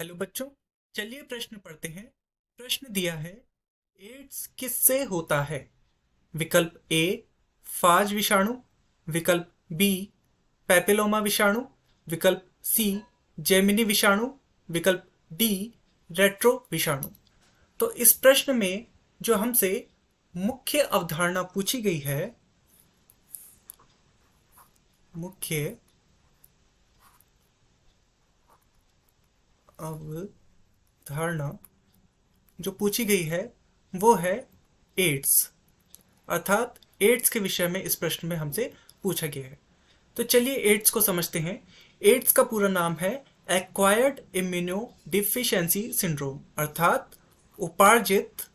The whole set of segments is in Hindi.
हेलो बच्चों, चलिए प्रश्न पढ़ते हैं। प्रश्न दिया है, एड्स किससे होता है? विकल्प ए फाज विषाणु, विकल्प बी पैपिलोमा विषाणु, विकल्प सी जेमिनी विषाणु, विकल्प डी रेट्रो विषाणु। तो इस प्रश्न में जो हमसे मुख्य अवधारणा पूछी गई है, मुख्य अवधारणा जो पूछी गई है वो है एड्स, अर्थात एड्स के विषय में इस प्रश्न में हमसे पूछा गया है। तो चलिए एड्स को समझते हैं। एड्स का पूरा नाम है एक्वायर्ड इम्यूनो डिफिशियंसी सिंड्रोम, अर्थात उपार्जित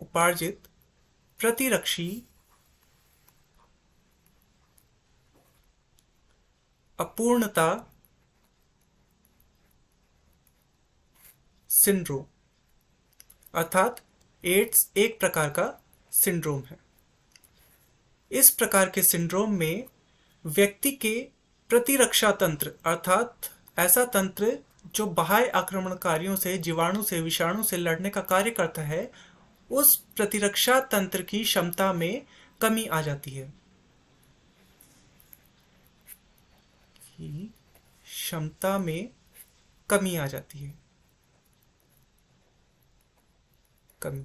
उपार्जित प्रतिरक्षी अपूर्णता सिंड्रोम, अर्थात एड्स एक प्रकार का सिंड्रोम है। इस प्रकार के सिंड्रोम में व्यक्ति के प्रतिरक्षा तंत्र, अर्थात ऐसा तंत्र जो बाह्य आक्रमणकारियों से, जीवाणु से, विषाणु से लड़ने का कार्य करता है, उस प्रतिरक्षा तंत्र की क्षमता में कमी आ जाती है। क्षमता में कमी आ जाती है। कमी।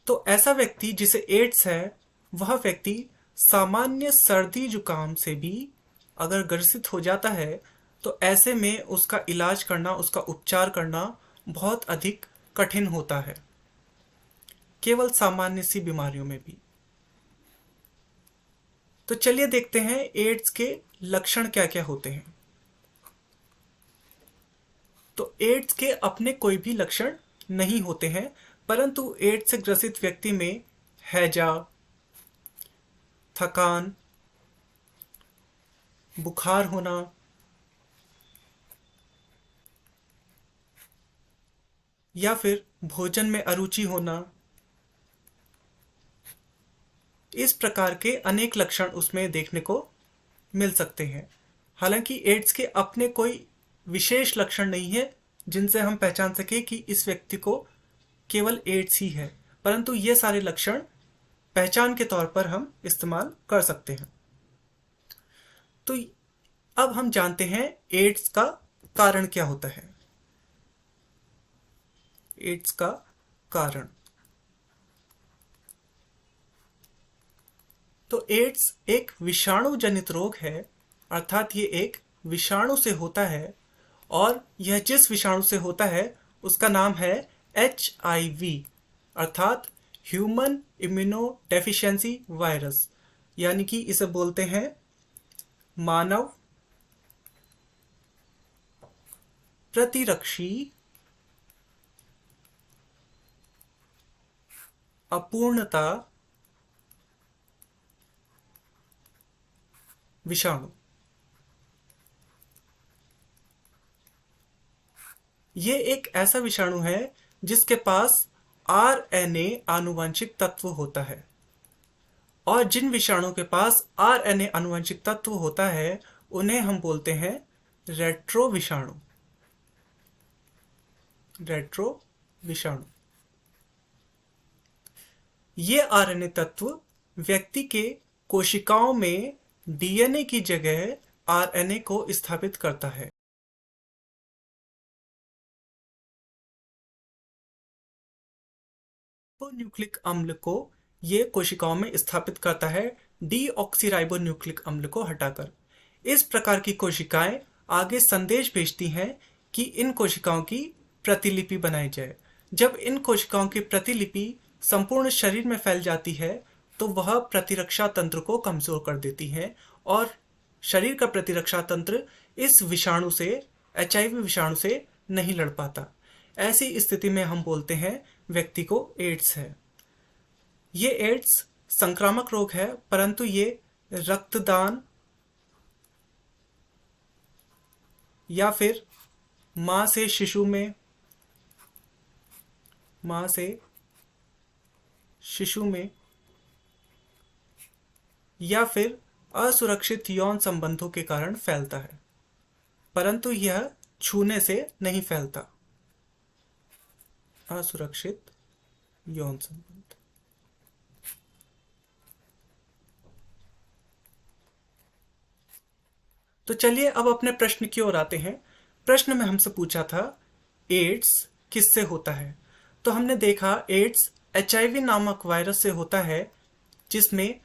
तो ऐसा व्यक्ति जिसे एड्स है, वह व्यक्ति सामान्य सर्दी जुकाम से भी अगर ग्रसित हो जाता है तो ऐसे में उसका इलाज करना, उसका उपचार करना बहुत अधिक कठिन होता है, केवल सामान्य सी बीमारियों में भी। तो चलिए देखते हैं एड्स के लक्षण क्या क्या होते हैं। तो एड्स के अपने कोई भी लक्षण नहीं होते हैं, परंतु एड्स से ग्रसित व्यक्ति में हैजा, थकान, बुखार होना, या फिर भोजन में अरुचि होना, इस प्रकार के अनेक लक्षण उसमें देखने को मिल सकते हैं। हालांकि एड्स के अपने कोई विशेष लक्षण नहीं है जिनसे हम पहचान सके कि इस व्यक्ति को केवल एड्स ही है, परंतु ये सारे लक्षण पहचान के तौर पर हम इस्तेमाल कर सकते हैं। तो अब हम जानते हैं एड्स का कारण क्या होता है। एड्स का कारण, तो एड्स एक विषाणु जनित रोग है, अर्थात ये एक विषाणु से होता है, और यह जिस विषाणु से होता है उसका नाम है HIV, अर्थात ह्यूमन इम्यूनो डेफिशिएंसी वायरस, यानी कि इसे बोलते हैं मानव प्रतिरक्षी अपूर्णता विषाणु। ये एक ऐसा विषाणु है जिसके पास RNA आनुवंशिक तत्व होता है, और जिन विषाणुओं के पास RNA आनुवंशिक तत्व होता है उन्हें हम बोलते हैं रेट्रो विषाणु। रेट्रो विषाणु। ये RNA तत्व व्यक्ति के कोशिकाओं में DNA की जगह RNA को स्थापित करता है। न्यूक्लिक अम्ल को ये कोशिकाओं में स्थापित करता है, डीऑक्सीराइबोन्यूक्लिक अम्ल को हटाकर। इस प्रकार की कोशिकाएं आगे संदेश भेजती हैं कि इन कोशिकाओं की प्रतिलिपि बनाई जाए। जब इन कोशिकाओं की प्रतिलिपि संपूर्ण शरीर में फैल जाती है तो वह प्रतिरक्षा तंत्र को कमजोर कर देती है, और शरीर का प्रतिरक्षा तंत्र इस विषाणु से, HIV विषाणु से नहीं लड़ पाता। ऐसी स्थिति में हम बोलते हैं व्यक्ति को एड्स है। ये एड्स संक्रामक रोग है, परंतु ये रक्तदान या फिर मां से शिशु में या फिर असुरक्षित यौन संबंधों के कारण फैलता है। परंतु यह छूने से नहीं फैलता। असुरक्षित यौन संबंध। तो चलिए अब अपने प्रश्न की ओर आते हैं। प्रश्न में हमसे पूछा था एड्स किससे होता है। तो हमने देखा एड्स HIV नामक वायरस से होता है, जिसमें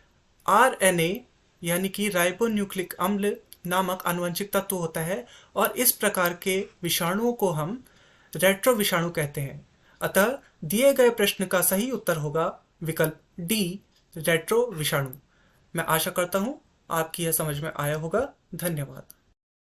RNA यानी कि राइबोन्यूक्लिक अम्ल नामक आनुवंशिक तत्व होता है, और इस प्रकार के विषाणुओं को हम रेट्रो विषाणु कहते हैं। अतः दिए गए प्रश्न का सही उत्तर होगा विकल्प डी, रेट्रो विषाणु। मैं आशा करता हूं आपकी यह समझ में आया होगा। धन्यवाद।